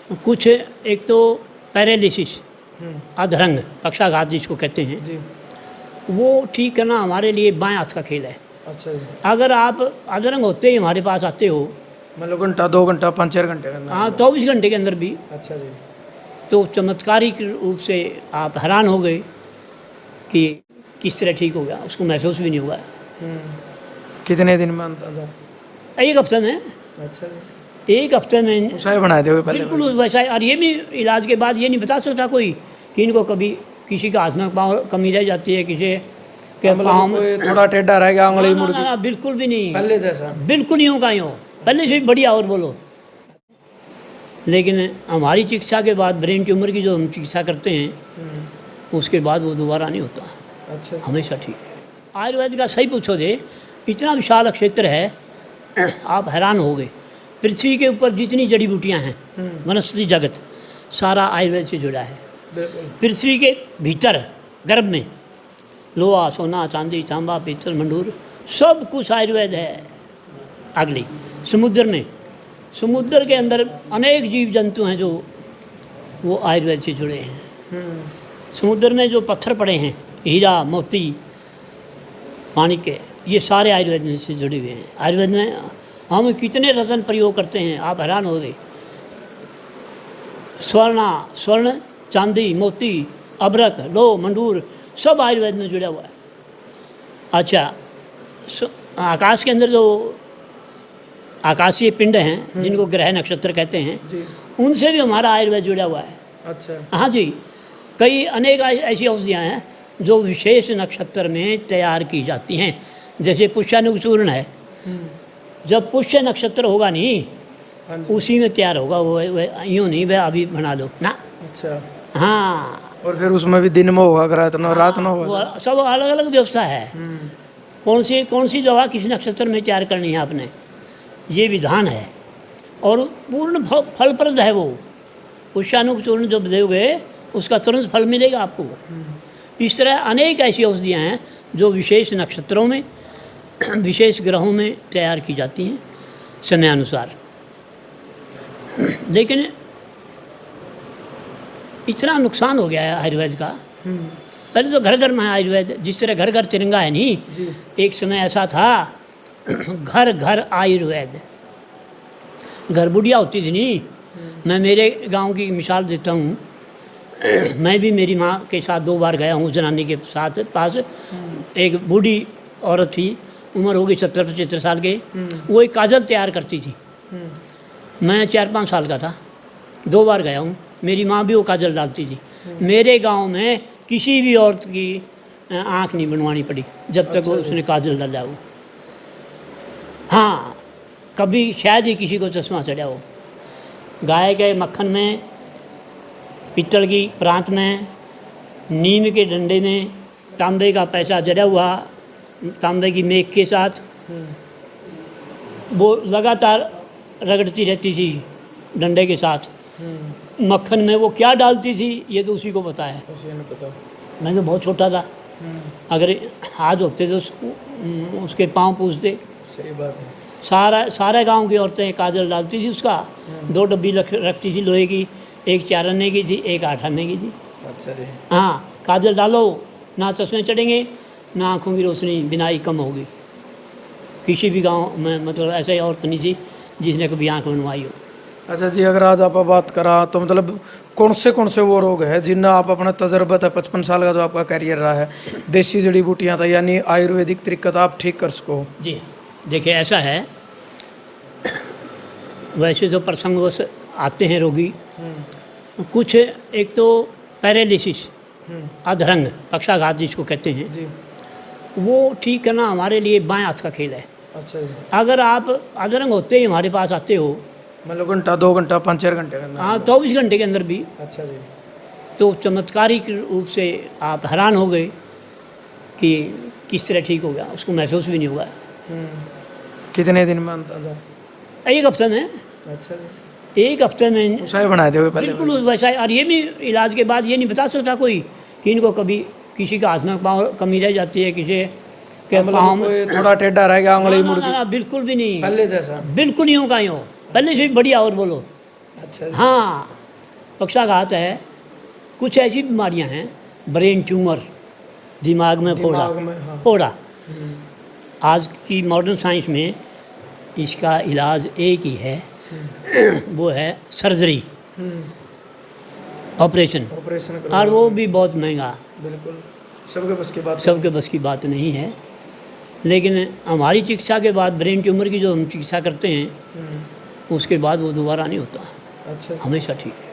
कुछ एक तो पैरालिसिस, अधरंग, पक्षाघात जिसको कहते हैं जी। वो ठीक करना हमारे लिए बाएं हाथ का खेल है। अच्छा जी। अगर आप अधरंग होते ही हमारे पास आते हो, मतलब घंटा 2 घंटा 5-4 घंटे करना हाँ है। 24 घंटे के अंदर भी, अच्छा जी। तो चमत्कारिक रूप से आप हैरान हो गए कि किस तरह ठीक हो गया, उसको महसूस भी नहीं हुआ। कितने दिन में अंदाजा? एक हफ्ते में, अच्छा जी। एक हफ्ते में उसाए बनाए थे वो पहले? बिल्कुल वैसा है। और ये भी इलाज के बाद ये नहीं बता सकता कोई कि इनको कभी किसी का हाथ में पाँव कमी रह जाती है, किसी के पाँव में कोई थोड़ा टेढ़ा रह गया, उंगली मुड़ गई, बिल्कुल भी नहीं, पहले जैसा? बिल्कुल यूँ का यूँ, पहले से भी बढ़िया। और बोलो, लेकिन हमारी चिकित्सा के बाद ब्रेन ट्यूमर की जो हम चिकित्सा करते हैं उसके बाद वो दोबारा नहीं होता, अच्छा जी। हमेशा ठीक है। आयुर्वेद का सही पूछो दे, इतना विशाल क्षेत्र है, आप हैरान हो गए। पृथ्वी के ऊपर जितनी जड़ी बूटियाँ हैं, वनस्पति जगत सारा आयुर्वेद से जुड़ा है। बिल्कुल। पृथ्वी के भीतर गर्भ में लोहा, सोना, चांदी, तांबा, पीतल, मंडूर सब कुछ आयुर्वेद है। अगली समुद्र में, समुद्र के अंदर अनेक जीव जंतु हैं जो वो आयुर्वेद से जुड़े हैं। समुद्र में जो पत्थर पड़े हैं, हीरा, मोती, माणिक्य, ये सारे आयुर्वेद में से जुड़े हुए हैं। आयुर्वेद में हम कितने रत्न प्रयोग करते हैं, आप हैरान हो गए। स्वर्ण, चांदी, मोती, अभ्रक, लोह, मंडूर सब आयुर्वेद में जुड़ा हुआ है। अच्छा, आकाश के अंदर जो आकाशीय पिंड हैं जिनको ग्रह नक्षत्र कहते हैं, उनसे भी हमारा आयुर्वेद जुड़ा हुआ है। अच्छा। हाँ जी, कई अनेक ऐसी औषधियाँ हैं जो विशेष नक्षत्र में तैयार की जाती हैं। जैसे पुष्यानुग चूर्ण है, जब पुष्य नक्षत्र होगा नहीं, उसी में तैयार होगा वो यूँ नहीं भाई अभी बना लो ना। अच्छा। हाँ, और फिर उसमें भी दिन में होगा, रात में होगा? वो सब अलग अलग व्यवस्था है। कौन सी दवा किस नक्षत्र में तैयार करनी है आपने, ये विधान है। और पूर्ण फलप्रद है वो। पुष्यानुग चूर्ण जब दोगे उसका तुरंत फल मिलेगा आपको। इस तरह अनेक ऐसी औषधियाँ हैं जो विशेष नक्षत्रों में, विशेष ग्रहों में तैयार की जाती हैं समयानुसार। लेकिन इतना नुकसान हो गया है आयुर्वेद का। पहले तो घर घर में है आयुर्वेद, जिस तरह घर घर तिरंगा है नहीं, एक समय ऐसा था घर घर आयुर्वेद। घर बुढ़िया होती थी नहीं। मैं मेरे गांव की मिसाल देता हूँ। मैं भी मेरी माँ के साथ 2 बार गया हूँ जनानी के साथ पास। एक बूढ़ी औरत थी, उम्र होगी 70-75 साल के, वो एक काजल तैयार करती थी। मैं 4-5 साल का था, 2 बार गया हूँ। मेरी माँ भी वो काजल डालती थी। मेरे गांव में किसी भी औरत की आँख नहीं बनवानी पड़ी जब तक उसने काजल डाला हो। हाँ, कभी शायद ही किसी को चश्मा चढ़ा हो। गाय के मक्खन में, पित्तल की प्रांत में, नीम के डंडे में तांबे का पैसा जड़ा हुआ, तांबे की मेख के साथ वो लगातार रगड़ती रहती थी डंडे के साथ। मक्खन में वो क्या डालती थी ये तो उसी को पता है। मैं तो बहुत छोटा था, अगर आज होते तो उसके पाँव पूछते। सही बात है। सारे गांव की औरतें काजल डालती थी। उसका 2 डब्बी रखती थी लोहे की, एक 4 आने की थी, एक 8 आने की थी। अच्छा जी। हाँ, काजल डालो, ना चश्मे चढ़ेंगे, ना आँखों की रोशनी बिनाई कम होगी। किसी भी गांव में मतलब ऐसे ही औरत नहीं थी जिसने कभी आँख बनवाई हो। अच्छा जी, अगर आज आप बात करा तो मतलब कौन से वो रोग है जिनका आप अपना तजर्बा था 55 साल का जो आपका कैरियर रहा है, देसी जड़ी बूटियाँ था यानी आयुर्वेदिक तरीका था, आप ठीक कर सको? जी देखिए, ऐसा है, वैसे जो प्रसंगवश आते हैं रोगी, कुछ एक तो पैरालिसिस, अधरंग, पक्षाघात जिसको कहते हैं, जी। वो ठीक करना हमारे लिए बाएं हाथ का खेल है। अच्छा जी। अगर आप अधरंग होते ही हमारे पास आते हो, मतलब घंटा 2 घंटा 5-4 घंटे करना है। हाँ 24 घंटे के अंदर भी, अच्छा जी। तो चमत्कारिक रूप से आप हैरान हो गए कि किस तरह ठीक हो गया, उसको महसूस भी नहीं हुआ। कितने दिन में अंदाजा? एक हफ्ते में, अच्छा जी। एक हफ्ते में उसाए बनाए थे वो पहले? बिल्कुल वैसा है। और ये भी इलाज के बाद ये नहीं बता सकता कोई कि इनको कभी किसी का हाथ में पाँव कमी रह जाती है, किसी के पाँव में कोई थोड़ा टेढ़ा रह गया, उंगली मुड़ गई, बिल्कुल भी नहीं, पहले जैसा? बिल्कुल यूँ का यूँ, पहले से भी बढ़िया। और बोलो, अच्छा जी। हाँ, पक्षाघात है, कुछ ऐसी बीमारियां हैं, ब्रेन ट्यूमर, दिमाग में फोड़ा, दिमाग में, हाँ। फोड़ा। आज की मॉडर्न साइंस में इसका इलाज एक ही है, वो है सर्जरी, ऑपरेशन, ऑपरेशन और वो भी बहुत महंगा, बिल्कुल सबके बस की बात। सबके बस की बात नहीं है। लेकिन हमारी चिकित्सा के बाद ब्रेन ट्यूमर की जो हम चिकित्सा करते हैं, उसके बाद वो दोबारा नहीं होता, अच्छा, हमेशा ठीक है।